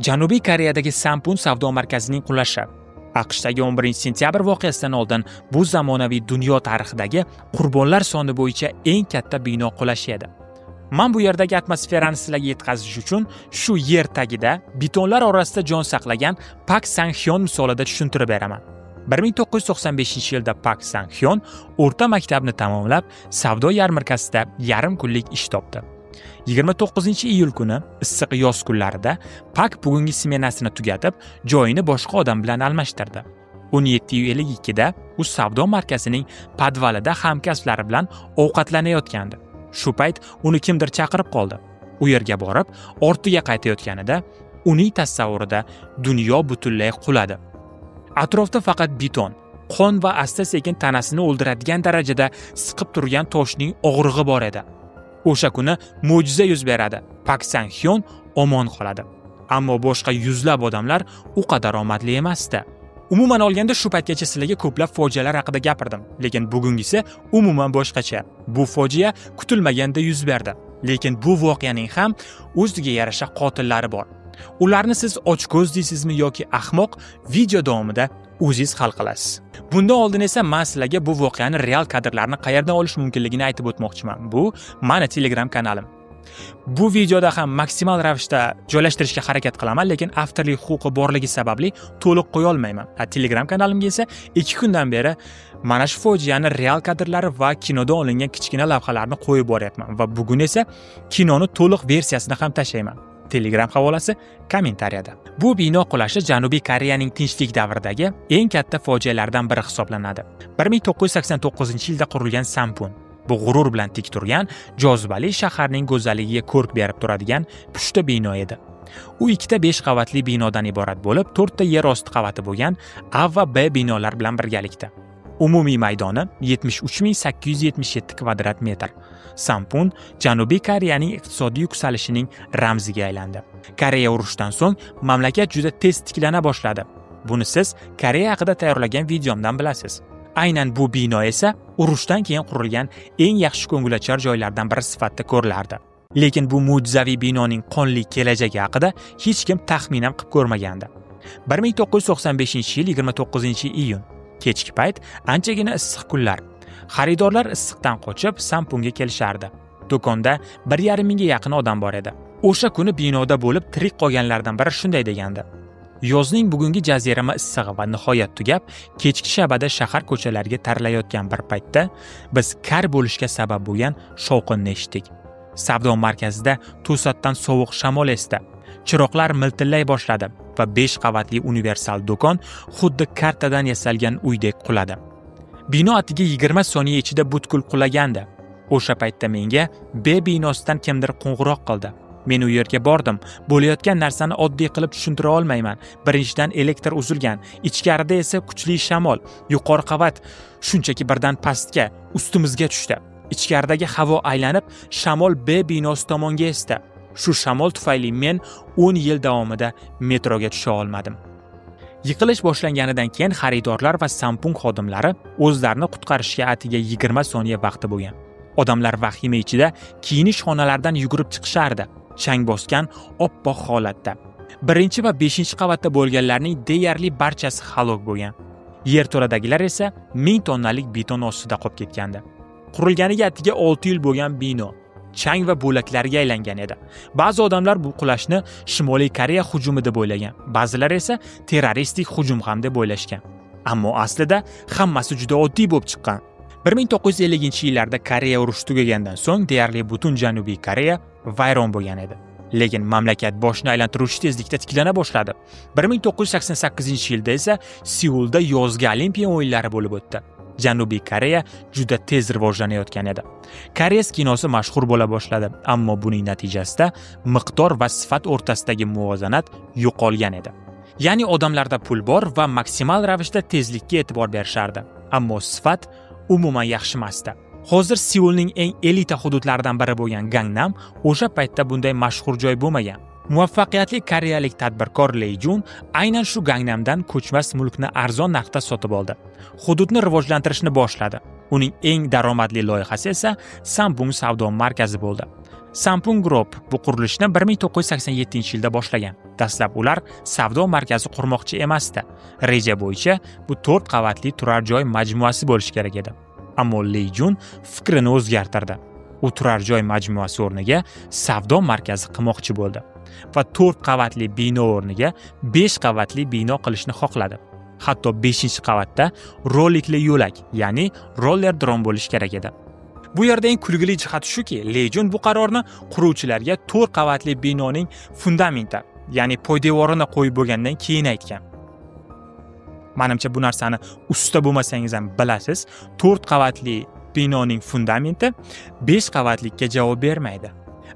Janubiy Koreyadagi Sanpun savdo markazining qulashi. AQShdagi 11-sentyabr voqeasidan oldin bu zamonaviy dunyo tarixidagi qurbonlar soni bo'yicha eng katta bino qulashi edi. Men bu yerdagi atmosferani sizlarga yetkazish uchun shu yer tagida betonlar orasida jon saqlagan Pak Sang-hyon misolida tushuntirib beraman. 1995-yilda Pak Sang-hyon o'rta maktabni tamomlab, savdo yarmarkasida yarim kunlik ish topdi. 29-iyul kuni issiq yoz kunlarida Pak bugungi smenasini tugatib, joyini boshqa odam bilan almashtirdi. 17:52da u savdo markazining podvalida hamkasblari bilan ovqatlanayotgandi. Shu payt uni kimdir chaqirib qoldi. U yerga borib, ortiga qaytayotganida uning tasavvurida dunyo butunlay quladi. Atrofda faqat beton, qon va asta-sekin tanasini o'ldiradigan darajada siqib turgan toshning og'rig'i bor edi. O'sha kuni mo'jiza yuz beradi. Pak Sang-hyon omon qoladi. Ammo boshqa yuzlab odamlar u qadar omadli emasdi. Umuman olganda shu paytgacha sizlarga ko'plab fojialar haqida gapirdim, lekin bugungisi umuman boshqacha. Bu fojia kutilmaganda yuz berdi, lekin bu voqeaning ham o'ziga yarasha qotillari bor. Ularni siz ochko'z deysizmi yoki ahmoq, video davomida o'zingiz hal qilasiz. Bundan oldin esa men sizlarga bu voqeani real kadrlarni qayerdan olish mumkinligini aytib o'tmoqchiman. Bu meni Telegram kanalim. Bu videoda ham maksimal ravishda joylashtirishga harakat qilaman, lekin avtorlik huquqi borligi sababli to'liq qo'ya olmayman. Telegram kanalimga esa 2 kundan beri mana shu fojiani real kadrlari va kinoda olingan kichkina lavhalarni qo'yib boryapman va bugun esa kinoni to'liq versiyasini ham tashlayman. Telegram havolasi kommentariyada. Bu bino qulashi Janubiy Koreyaning tinchlik davridagi eng katta fojialardan biri hisoblanadi. 1989-yilda qurilgan Sanpun bu g'urur bilan tik turgan, jozibali shaharning go'zalligiga ko'rk berib turadigan pushta bino edi. U ikkita 5 qavatli binodan iborat bo'lib, 4 ta yer osti qavati bo'lgan A va B binolar bilan birgalikda. Umumiy maydoni 73877 kvadrat metr. Sanpun Janubiy Koreyaning iqtisodiy yuksalishining ramziga aylandi. Koreya urushidan so'ng mamlakat juda tez tiklana boshladi. Buni siz Koreya haqida tayyorlagan videomdan bilasiz. Aynan bu bino esa urushdan keyin qurilgan eng yaxshi ko'ngilochar joylardan biri sifatida ko'rilardi. Lekin bu mo'jizaviy binoning qonli kelajagi haqida hech kim taxmin ham qilib ko'rmagandi. 1995-yil 29-iyun kechki payt anchagina issiq kunlar. Xaridorlar issiqdan qochib Sanpunga kelishardi. Do'konda 1,5 mingga yaqin odam bor edi. O'sha kuni binoda bo'lib tirik qolganlardan biri shunday degandi: Yozning bugungi jazirama issig'i va nihoyat tugab, kechki shabada shahar ko'chalariga taralayotgan bir paytda biz kar bo'lishga sabab bo'lgan shovqinni eshitdik. Savdo markazida to'satdan sovuq shamol esdi. Chiroqlar miltillay boshladi va 5 qavatli universal do'kon xuddi kartadan yasalgan uydek quladi. Bino atiga 20 soniya ichida butkul qulagandi. O'sha paytda menga B binosidan kimdir qo'ng'iroq qildi. Men u yerga bordim. Bo'layotgan narsani oddiy qilib tushuntira olmayman. Birinchidan elektr uzilgan, ichkarida esa kuchli shamol. Yuqori qavat shunchaki birdan pastga, ustimizga tushdi. Ichkaridagi havo aylanib, shamol B binosi tomonga esdi. Shu shamol tufayli men 10 yil davomida metroga tusha olmadim. Yiqilish boshlanganidan keyin xaridorlar va Sanpun xodimlari o'zlarini qutqarishga atiga 20 soniya vaqti bo'lgan. Odamlar vahima ichida kiyinish xonalaridan yugurib chiqishardi. Chang bosgan oppoq holatda. 1 va 5 qavatda bo'lganlarning deyarli barchasi halok bo'lgan. Yerto'ladagilar esa 1000 tonnalik beton ostida qolib ketgandi. Qurilganiga atiga 6 yil bo'lgan bino chang va bo'laklarga aylangan edi. Ba'zi odamlar bu qulashni Shimoliy Koreya hujumi deb o'ylagan, ba'zilar esa terroristik hujum ham deb o'ylashgan. Ammo aslida hammasi juda oddiy bo'lib chiqqan. 1950-yillarda Koreya urushi tugagandan so'ng deyarli butun Janubiy Koreya vayron bo'lgan edi. Lekin mamlakat boshni aylantiruvchi tezlikda tiklana boshladi. 1988-yilda esa Seulda yozgi Olimpiya o'yinlari bo'lib o'tdi. Janubiy Koreya juda tez rivojlanayotgan edi. Koreys kinosi mashhur bo'la boshladi, ammo buning natijasida miqdor va sifat o'rtasidagi muvozanat yo'qolgan edi. Ya'ni odamlarda pul bor va maksimal ravishda tezlikka e'tibor berishardi, ammo sifat umuman yaxshi emasdi. Hozir Seulning eng elita hududlaridan biri bo'lgan Gangnam o'sha paytda bunday mashhur joy bo'lmagan. Muvaffaqiyatli koreyalik tadbirkor Lee Jun aynan shu Gangnamdan ko'chmas mulkni arzon narxda sotib oldi. Hududni rivojlantirishni boshladi. Uning eng daromadli loyihasi esa Sanpun savdo markazi bo'ldi. Samsung Group bu qurilishni 1987-yilda boshlagan. Dastlab ular savdo markazi qurmoqchi emasdi. Reja bo'yicha bu 4 qavatli turar joy majmuasi bo'lishi kerak edi. Ammo Li Jun fikrini o'zgartirdi. U turar joy majmuasi o'rniga savdo markazi qilmoqchi bo'ldi va 4 qavatli bino o'rniga 5 qavatli bino qilishni xohladi. Hatto 5-qavatda rolikli yo'lak, ya'ni roller drom bo'lishi kerak edi. Bu yerda eng kulgili jihat shuki, Li Jun bu qarorni quruvchilarga 4 qavatli binoning fundamenti, ya'ni poydevorini qo'yib bo'lgandan keyin aytgan. Menimcha bu narsani usta bo'lmasangiz ham bilasiz, 4 qavatli binoning fundamenti 5 qavatlikka javob bermaydi.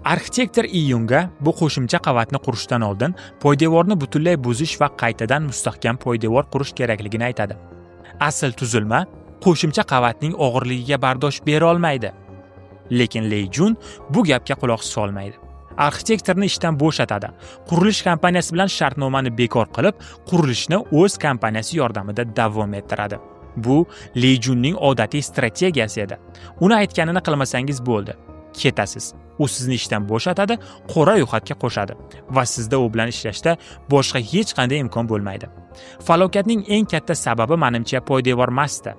Arxitektor Iyunga bu qo'shimcha qavatni qurishdan oldin poydevorni butunlay buzish va qaytadan mustahkam poydevor qurish kerakligini aytadi. Asl tuzilma qo'shimcha qavatning og'irligiga bardosh bera olmaydi. Lekin Li Jun bu gapga quloq solmaydi. Arxitektorni ishdan bo'shatadi. Qurilish kompaniyasi bilan shartnomani bekor qilib, qurilishni o'z kompaniyasi yordamida davom ettiradi. Bu Li Junning odatiy strategiyasi edi. Uni aytganini qilmasangiz bo'ldi. Ketasiz. U sizni ishdan bo'shatadi, qora yo'qotga qo'shadi va sizda u bilan ishlashda boshqa hech qanday imkon bo'lmaydi. Falokatning eng katta sababi menimcha poydevor emasdi,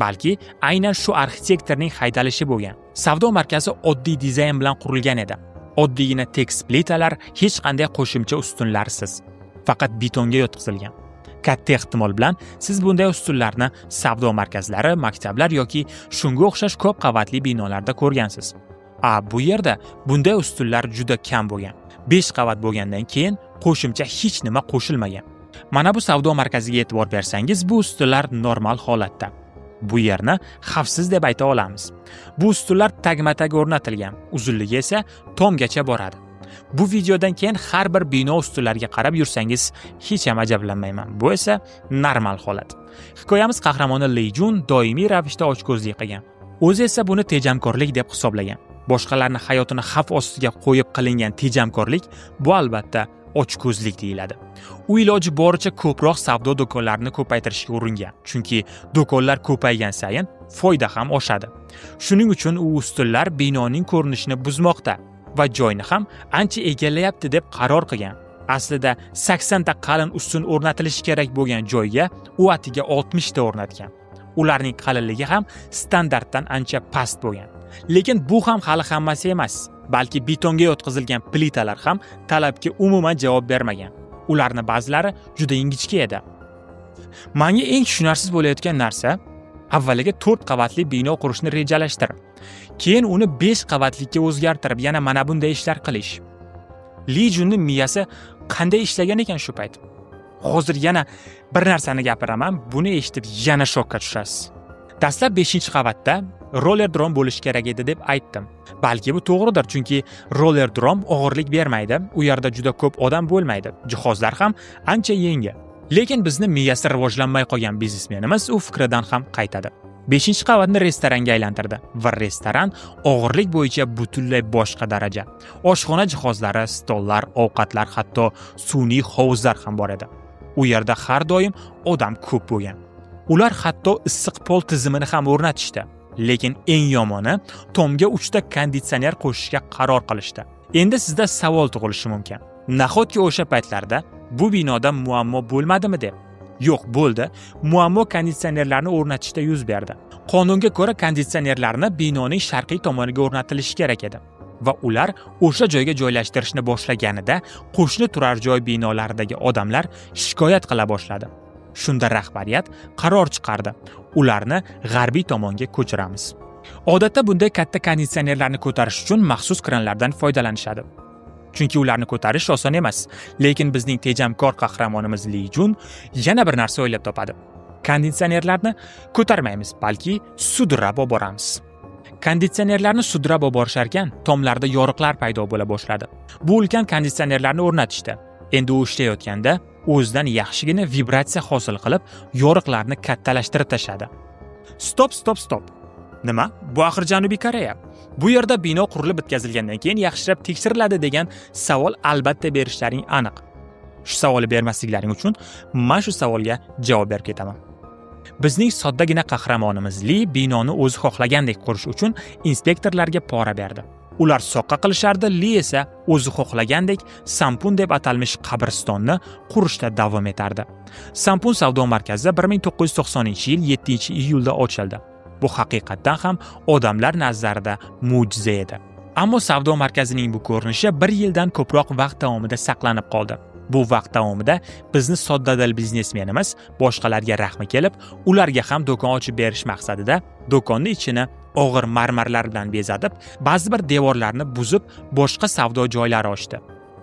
balki aynan shu arxitektorning haydalishi bo'lgan. Savdo markazi oddiy dizayn bilan qurilgan edi. Oddiygina tekis plitalar, hech qanday qo'shimcha ustunlarsiz, faqat betonga yotqizilgan. Katta ehtimol bilan siz bunday ustunlarni savdo markazlari, maktablar yoki shunga o'xshash ko'p qavatli binolarda ko'rgansiz. Bu yerda bunday ustunlar juda kam bo'lgan. 5 qavat bo'lgandan keyin qo'shimcha hech nima qo'shilmagan. Mana bu savdo markaziga e'tibor bersangiz, bu ustunlar normal holatda. Bu yerni xavfsiz deb ayta olamiz. Bu ustunlar tagma-tag o'rnatilgan, uzunligi esa tomgacha boradi. Bu videodan keyin har bir bino ustunlariga qarab yursangiz, hech ham ajablanmayman. Bu esa normal holat. Hikoyamiz qahramoni Li Jun doimiy ravishda ochko'zlik qilgan. O'zi esa buni tejamkorlik deb hisoblagan. Boshqalarning hayotini xavf ostiga qo'yib qilingan tejamkorlik bu albatta ochko'zlik deyiladi. U iloji boricha ko'proq savdo do'konlarini ko'paytirishga uringan, chunki do'konlar ko'paygan sayin foyda ham oshadi. Shuning uchun u ustunlar binoning ko'rinishini buzmoqda va joyni ham ancha egallayapti deb qaror qilgan. Aslida 80 ta qalin ustun o'rnatilishi kerak bo'lgan joyga u atiga 60 ta o'rnatgan. Ularning qalinligi ham standartdan ancha past bo'lgan. Lekin bu ham hali hammasi emas. Balki betonga yotqizilgan plitalar ham talabga umuman javob bermagan. Ularning ba'zilari juda ingichka edi. Menga eng tushunarsiz bo'layotgan narsa, avvaliga 4 qavatli bino qurishni rejalashtirib, keyin uni 5 qavatlikka o'zgartirib, yana mana bunday ishlar qilish. Li Junning miyasi qanday ishlagan ekan shu payt? Hozir yana bir narsani gapiraman, buni eshitib yana shokka tushasiz. Dastlab 5-qavatda roller drom bo'lishi kerak edi deb aytdim. Balki bu to'g'ridir, chunki roller drom og'irlik bermaydi, u yerda juda ko'p odam bo'lmaydi, jihozlar ham ancha yengil. Lekin bizni miyasi rivojlanmay qolgan biznesmenimiz u fikridan ham qaytadi. 5-qavatni restoranga aylantirdi va restoran og'irlik bo'yicha butunlay boshqa daraja. Oshxona jihozlari, stollar, ovqatlar, hatto sun'iy hovuzlar ham bor edi. U yerda har doim odam ko'p bo'lgan. Ular hatto issiq pol tizimini ham o'rnatishdi. Lekin eng yomoni, tomga 3 ta konditsioner qo'shishga qaror qilishdi. Endi sizda savol tug'ilishi mumkin. Nahotki o'sha paytlarda bu binoda muammo bo'lmadimi deb? Yo'q, bo'ldi. Muammo konditsionerlarni o'rnatishda yuz berdi. Qonunga ko'ra konditsionerlarni binoning sharqiy tomoniga o'rnatilishi kerak edi. Va ular o'sha joyga joylashtirishni boshlaganida qo'shni turar joy binolaridagi odamlar shikoyat qila boshladi. Shunda rahbariyat qaror chiqardi. Ularni g'arbiy tomonga ko'chiramiz. Odatda bunday katta konditsionerlarni ko'tarish uchun maxsus kranlardan foydalanishadi. Chunki ularni ko'tarish oson emas. Lekin bizning tejamkor qahramonimiz Li Jun yana bir narsa o'ylab topadi. Konditsionerlarni ko'tarmaymiz, balki sudrab olib boramiz. Konditsionerlarni sudrab olib borishar ekan, tomlarda yoriqlar paydo bo'la boshladi. Bu ulkan konditsionerlarni o'rnatishdi. Endi u ishlayotganda o'zidan yaxshigina vibratsiya hosil qilib, yoriqlarni kattalashtirib tashadi. Stop. Nima? Bu axir Janubiy Koreya. Bu yerda bino qurilib bitkazilgandan keyin yaxshirab tekshiriladi degan savol albatta berishlaring aniq. Shu savolni bermasliklaring uchun men shu savolga javob berib ketaman. Bizning soddagina qahramonimiz Li binoni o'zi xohlagandek qurish uchun inspektorlarga pora berdi. Ular soqqa qilishardi, Li esa o'zi xohlagandek Sampun deb atalmish qabristonni qurishda davom etardi. Sampun savdo markazi 1990-yil 7-iyulda ochildi. Bu haqiqatdan ham odamlar nazarida mo'jiza edi. Ammo savdo markazining bu ko'rinishi 1 yildan ko'proq vaqt davomida saqlanib qoldi. Bu vaqt davomida bizni soddadil biznesmenimiz boshqalarga rahmi kelib, ularga ham do'kon ochib berish maqsadida do'konni ichini og'ir marmarlar bilan bezatib, ba'zi bir devorlarni buzib, boshqa savdo joylari ochdi.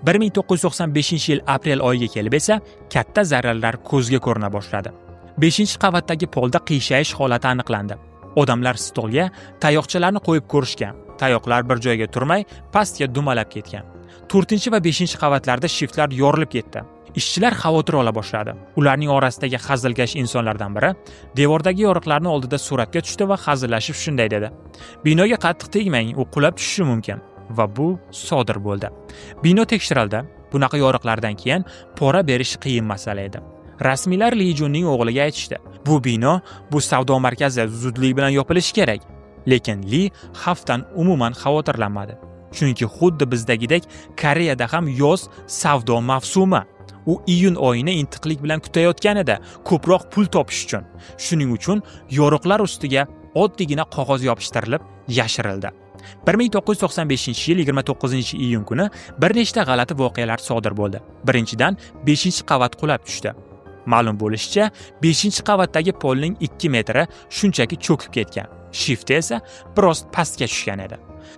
1995-yil aprel oyiga kelib esa katta zararlar ko'zga ko'rina boshladi. 5-qavatdagi polda qiyshayish holati aniqlandi. Odamlar stolga tayoqchalarni qo'yib ko'rishgan. Tayoqlar bir joyga turmay, pastga dumalab ketgan. 4 va 5-qavatlarda shiftlar yorilib ketdi. Ishchilar xavotir ola boshladi. Ularning orasidagi hazilkash insonlardan biri devordagi yoriqlarni oldida suratga tushdi va hazillashib shunday dedi: "Binoga qattiq tegmang, u qulab tushishi mumkin." Va bu sodir bo'ldi. Bino tekshirildi. Bunaqa yoriqlardan keyin pora berish qiyin masala edi. Rasmiylar Li Junning o'g'liga aytishdi: "Bu bino, bu savdo markazi zudlik bilan yopilishi kerak." Lekin Li xavfdan umuman xavotirlanmadi. Chunki xuddi bizdagidek Koreyada ham yoz savdo mavsumi. U iyun oyini intiqlik bilan kutayotgan edi, ko'proq pul topish uchun. Shuning uchun yoriqlar ustiga oddiygina qog'oz yopishtirilib yashirildi. 1995-yil 29-iyun kuni bir nechta g'alati voqealar sodir bo'ldi. Birinchidan, 5-qavat qulab tushdi. Ma'lum bo'lishicha, 5-qavatdagi polning 2 metri shunchaki cho'kib ketgan. Shifti esa biroz pastga tushgan edi.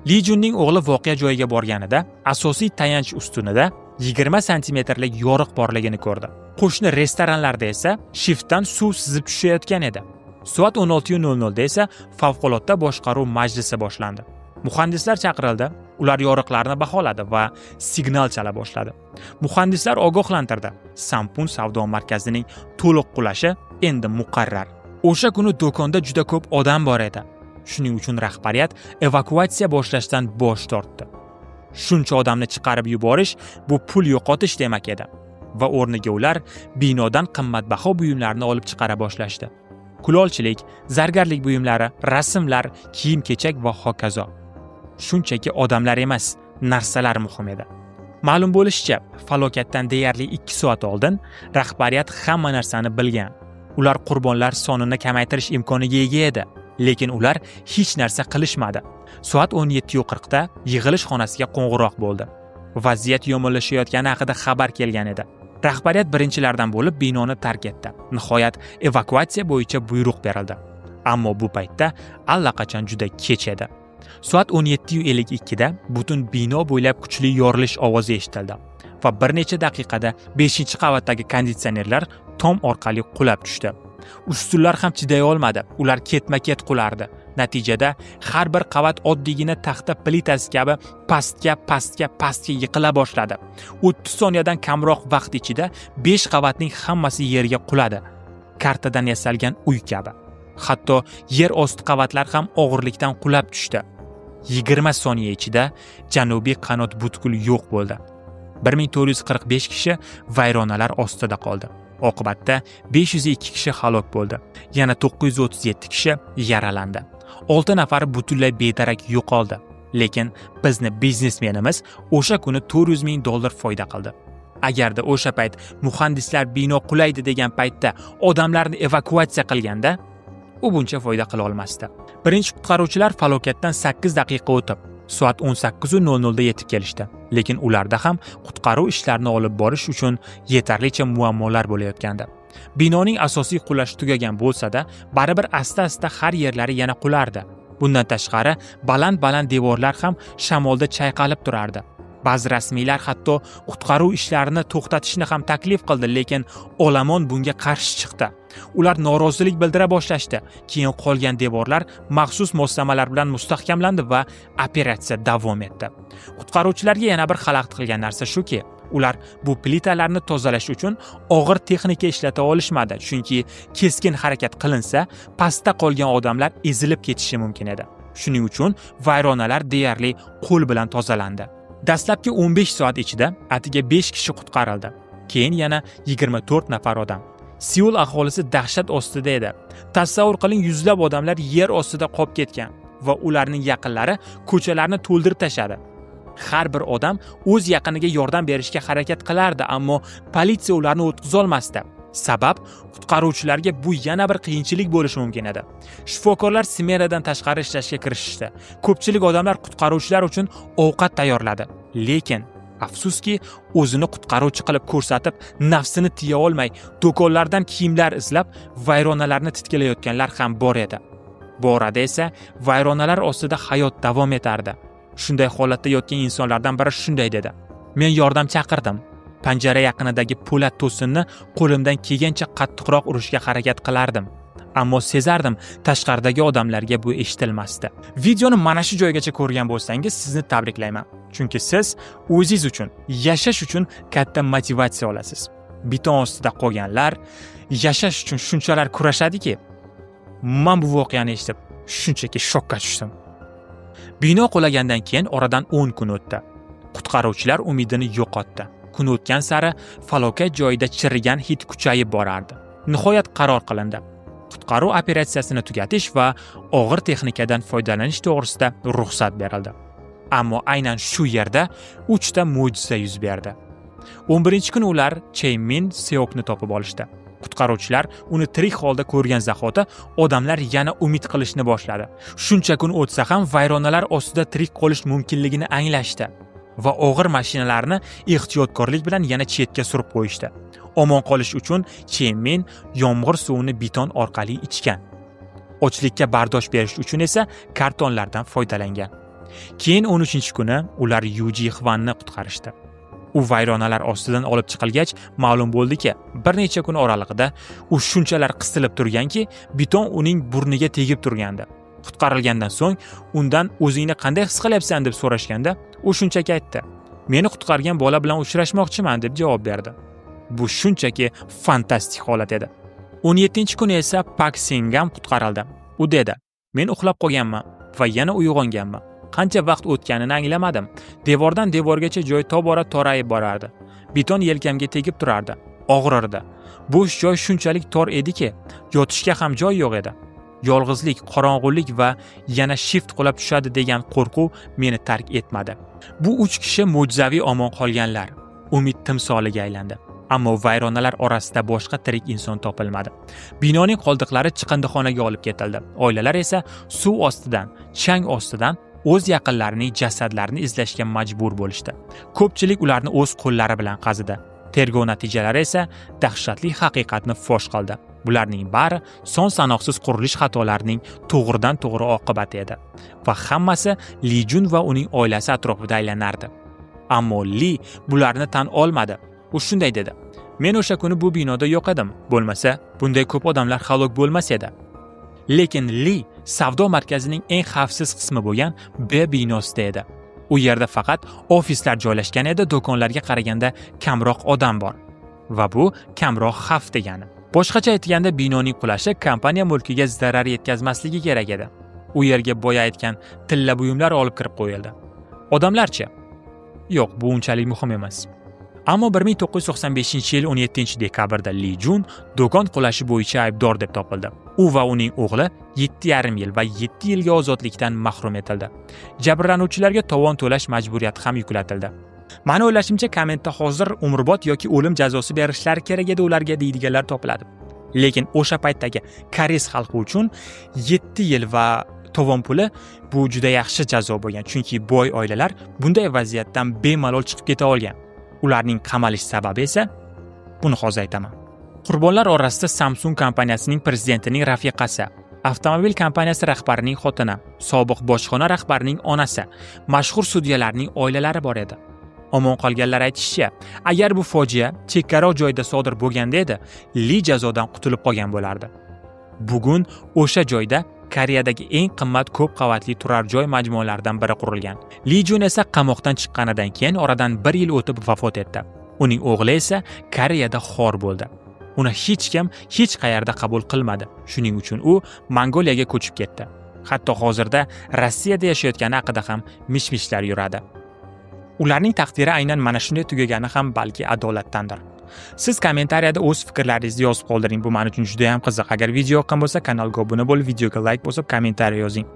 Li Junning o'g'li voqea joyiga borganida asosiy tayanch ustunida 20 santimetrlik yoriq borligini ko'rdi. Qo'shni restoranlarda esa shiftdan suv sizib tushayotgan edi. Soat 16:00 da esa favqulodda boshqaruv majlisi boshlandi. Muhandislar chaqirildi. Ular yoriqlarni baholadi va signal chala boshladi. Muhandislar ogohlantirdi. Sampun savdo markazining to'liq qulashi endi muqarrar. O'sha kuni do'konda juda ko'p odam bor edi. Shuning uchun rahbariyat evakuatsiya boshlashdan bosh tortdi. Shuncha odamni chiqarib yuborish bu pul yo'qotish demak edi va o'rniga ular binodan qimmatbaho buyumlarni olib chiqara boshlashdi. Kulolchilik, zargarlik buyumlari, rasmlar, kiyim-kechak va hokazo. Shunchaki odamlar emas, narsalar muhim edi. Ma'lum bo'lishicha, falokatdan deyarli 2 soat oldin rahbariyat hamma narsani bilgan. Ular qurbonlar sonini kamaytirish imkoniga ega edi, lekin ular hech narsa qilishmadi. Soat 17:40 da yig'ilish xonasiga qo'ng'iroq bo'ldi. Vaziyat yomonlashayotgani haqida xabar kelgan edi. Rahbariyat birinchilardan bo'lib binoni tark etdi. Nihoyat evakuatsiya bo'yicha buyruq berildi. Ammo bu paytda allaqachon juda kech edi. Soat 17:52 da butun bino bo'ylab kuchli yorilish ovozi eshitildi va bir necha daqiqada 5-qavatdagi konditsionerlar tom orqali qulab tushdi. Ustunlar ham chiday olmadi. Ular ketma-ket qulardi. Natijada har bir qavat oddiygina taxta plitasi kabi pastga yiqila boshladi. 30 soniyadan kamroq vaqt ichida 5 qavatning hammasi yerga quladi. Kartadan yasalgan uy kabi. Hatto yer osti qavatlar ham og'irlikdan qulab tushdi. 20 soniya ichida janubiy qanot butkul yo'q bo'ldi. 1445 kishi vayronalar ostida qoldi. Oqibatda 502 kishi halok bo'ldi. Yana 937 kishi yaralandi. 6 nafari butunlay bedarak yo'qoldi. Lekin bizni biznesmenimiz o'sha kuni $400,000 foyda qildi. Agarda o'sha payt muhandislar bino qulaydi degan paytda odamlarni evakuatsiya qilganda, u buncha foyda qila olmasdi. Birinchi qutqaruvchilar falokatdan 8 daqiqa o'tib, soat 18:00 da yetib kelishdi. Lekin ularda ham qutqaruv ishlarini olib borish uchun yetarlicha muammolar bo'layotgandi. Binoning asosiy qulashi tugagan bo'lsa-da, baribir asta-asta har yerlari yana qulardi. Bundan tashqari, baland devorlar ham shamolda chayqalib turardi. Ba'zi rasmiylar hatto qutqaruv ishlarini to'xtatishni ham taklif qildi, lekin olomon bunga qarshi chiqdi. Ular norozilik bildira boshlashdi. Keyin qolgan devorlar maxsus moslamalar bilan mustahkamlandi va operatsiya davom etdi. Qutqaruvchilarga yana bir xalaqit qilgan narsa shuki, ular bu plitalarni tozalash uchun og'ir texnika ishlata olishmadi, chunki keskin harakat qilinsa, pastda qolgan odamlar ezilib ketishi mumkin edi. Shuning uchun vayronalar deyarli qo'l bilan tozalandi. Dastlabki 15 soat ichida atiga 5 kishi qutqarildi. Keyin yana 24 nafar odam. Seul aholisi dahshat ostida edi. Tasavvur qiling, yuzlab odamlar yer ostida qolib ketgan. va ularning yaqinlari ko'chalarni to'ldirib tashadi. Har bir odam o'z yaqiniga yordam berishga harakat qilardi, ammo politsiya ularni o'tqiza olmasdi. Sabab, qutqaruvchilarga bu yana bir qiyinchilik bo'lishi mumkin edi. Shifokorlar smenadan tashqari ishlashga kirishdi. Ko'pchilik odamlar qutqaruvchilar uchun ovqat tayyorladi. Lekin afsuski, o'zini qutqaruvchi qilib ko'rsatib, nafsini tiya olmay, do'konlardan kiyimlar izlab, vayronalarni titkilayotganlar ham bor edi. Bu orada esa vayronalar ostida hayot davom etardi. Shunday holatda yotgan insonlardan biri shunday dedi: "Men yordam chaqirdim. Panjara yaqinidagi po'lat to'sinni qo'limdan kelgancha qattiqroq urishga harakat qilardim. Ammo sezardim, tashqaridagi odamlarga bu eshitilmasdi." Videoni mana shu joygacha ko'rgan bo'lsangiz, sizni tabriklayman. Chunki siz o'zingiz uchun, yashash uchun katta motivatsiya olasiz. Beton ostida qolganlar yashash uchun shunchalar kurashadiki, men bu voqeani eshitib shunchaki shokka tushdim. Bino qulagandan keyin oradan 10 kun o'tdi. Qutqaruvchilar umidini yo'qotdi. Kun o'tgan sari falokat joyida chirigan hid kuchayib borardi. Nihoyat qaror qilindi. Qutqaruv operatsiyasini tugatish va og'ir texnikadan foydalanish to'g'risida ruxsat berildi. Ammo aynan shu yerda 3 ta mo'jiza yuz berdi. 11-kuni ular Cheymin Seokni topib olishdi. Qutqaruvchilar uni tirik holda ko'rgan zahoti odamlar yana umid qilishni boshladi. Shuncha kun o'tsa ham vayronalar ostida tirik qolish mumkinligini anglashdi va og'ir mashinalarni ehtiyotkorlik bilan yana chetga surib qo'yishdi. Omon qolish uchun Cheymin yomg'ir suvini beton orqali ichgan. Ochlikka bardosh berish uchun esa kartonlardan foydalangan. Keyin 13-kuni ular Yuji Hvanni qutqarishdi. U vayronalar ostidan olib chiqilgach, ma'lum bo'ldiki, bir necha kun oralig'ida u shunchalar qisilib turganki, beton uning burniga tegib turgandi. Qutqarilgandan so'ng undan "O'zingni qanday his qilyapsan?" deb so'rashganda, u shunchaki aytdi: "Meni qutqargan bola bilan uchrashmoqchiman" deb javob berdi. Bu shunchaki fantastik holat edi. 17-kuni esa Pak Singam qutqarildi. U dedi: "Men uxlab qolganman va yana uyg'onganman. Qancha vaqt o'tganini anglamadim. Devordan devorgacha joy tobora torayib borardi. Beton yelkamga tegib turardi. Og'rirdi. Bo'sh joy shunchalik tor ediki, yotishga ham joy yo'q edi. Yolg'izlik, qorong'ulik va yana shift qulab tushadi degan qo'rquv meni tark etmadi." Bu 3 kishi mo'jizaviy omon qolganlar. Umid timsoliga aylandi. Ammo vayronalar orasida boshqa tirik inson topilmadi. Binoning qoldiqlari chiqindixonaga olib ketildi. Oilalar esa suv ostidan, chang ostidan o'z yaqinlarining jasadlarini izlashga majbur bo'lishdi. Ko'pchilik ularni o'z qo'llari bilan qazidi. Tergov natijalari esa dahshatli haqiqatni fosh qildi. Bularning bari son sanoqsiz qurilish xatolarining to'g'ridan-to'g'ri oqibati edi va hammasi Li Jun va uning oilasi atrofida aylanardi. Ammo Li bularni tan olmadi. U shunday dedi: "Men o'sha kuni bu binoda yo'q edim. Bo'lmasa, bunday ko'p odamlar halok bo'lmas edi." Lekin Li savdo markazining eng xavfsiz qismi bo'lgan B binosida edi. U yerda faqat ofislar joylashgan edi, do'konlarga qaraganda kamroq odam bor. Va bu kamroq xavf degani. Boshqacha aytganda, binoning qulashi kompaniya mulkiga zarar yetkazmasligi kerak edi. U yerga boya aytgan tilla buyumlar olib kirib qo'yildi. Odamlarchi? Yo'q, bu unchalik muhim emas. Ammo 1995-yil 17-dekabrda Li Jun do'kon qulashi bo'yicha aybdor deb topildi. U va uning o'g'li 7,5 yil va 7 yilga ozodlikdan mahrum etildi. Jabrlanuvchilarga tovon to'lash majburiyati ham yuklatildi. Meni o'ylashimcha, kommentda hozir umrbod yoki o'lim jazosi berishlari kerak edi ularga deydiganlar topiladi. Lekin o'sha paytdagi koreys xalqi uchun 7 yil va tovon puli bu juda yaxshi jazo bo'lgan, chunki boy oilalar bunday vaziyatdan bemalol chiqib keta olgan. Ularning qamalish sababi esa buni hozir aytaman. Qurbonlar orasida Samsung kompaniyasining prezidentining rafiqasi, avtomobil kompaniyasi rahbarining xotini, sobiq bojxona rahbarining onasi, mashhur sudyalarning oilalari bor edi. Omon qolganlar aytishicha, agar bu fojia chekkaroq joyda sodir bo'lganda edi, Li jazodan qutulib qolgan bo'lardi. Bugun o'sha joyda Koreyadagi eng qimmat ko'p qavatli turar joy majmualaridan biri qurilgan. Li Jun esa qamoqdan chiqqanidan keyin oradan 1 yil o'tib vafot etdi. Uning o'g'li esa Koreyada xor bo'ldi. Uni hech kim hech qayerda qabul qilmadi. Shuning uchun u Mongoliyaga ko'chib ketdi. Hatto hozirda Rossiyada yashayotgani haqida ham mish-mishlar yuradi. Ularning taqdiri aynan mana shunday tugagani ham balki adolatdandir. Siz kommentariyada o'z fikrlaringizni yozib qoldiring. Bu men uchun juda ham qiziq. Agar video yoqqan bo'lsa, kanalga obuna bo'lib, videoga like bosib, kommentariya yozing.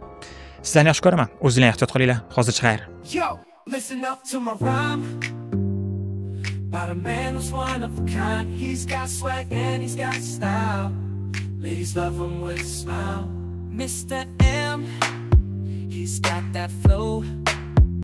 Sizlarni yaxshi ko'raman. O'zinglar ehtiyot qilinglar. Hozircha xayr. Yo, listen up to my rhyme. About a man who's one of a kind. He's got swag and he's got style. Ladies love him with a smile. Mr. M, he's got that flow.